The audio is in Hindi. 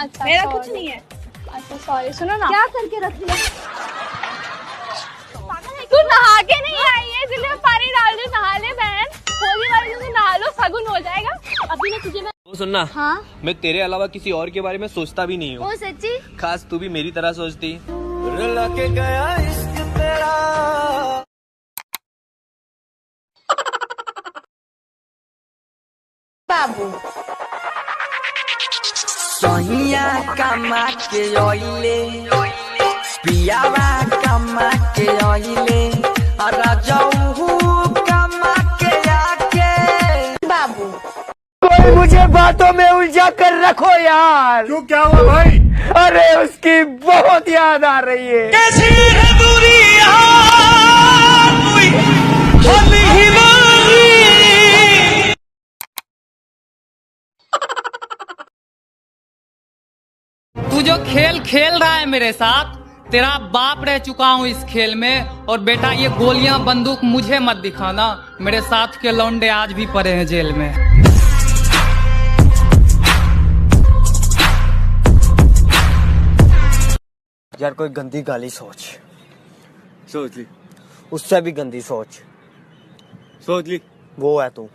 अच्छा मेरा कुछ नहीं है। अच्छा सॉरी, सुनो ना, क्या करके रख लिया? तू नहा के नहीं आई है इसलिए पानी डाल दे, नहा ले बहन, होली वाले दिन नहा लो, सगुन हो जाएगा। अभी ना तुझे मैं सुनना, हाँ मैं तेरे अलावा किसी और के बारे में सोचता भी नहीं हूँ। ओ सच्ची? खास तू भी मेरी तरह सोचती। रुला के गया इश्क तेरा। बाबू सोनिया कमा के ओइले पियावा कमा के ओइले राजाऊ कमा के आके। बाबू कोई मुझे बातों में उलझा कर रखो यार। क्यों, क्या हुआ भाई? अरे उसकी बहुत याद आ रही है। कैसी है दूरी तू जो खेल खेल रहा है मेरे साथ, तेरा बाप रह चुका हूँ इस खेल में। और बेटा ये गोलियां बंदूक मुझे मत दिखाना, मेरे साथ के लौंडे आज भी पड़े हैं जेल में। यार कोई गंदी गाली सोच ली, उससे भी गंदी सोच सोच ली। वो है तू।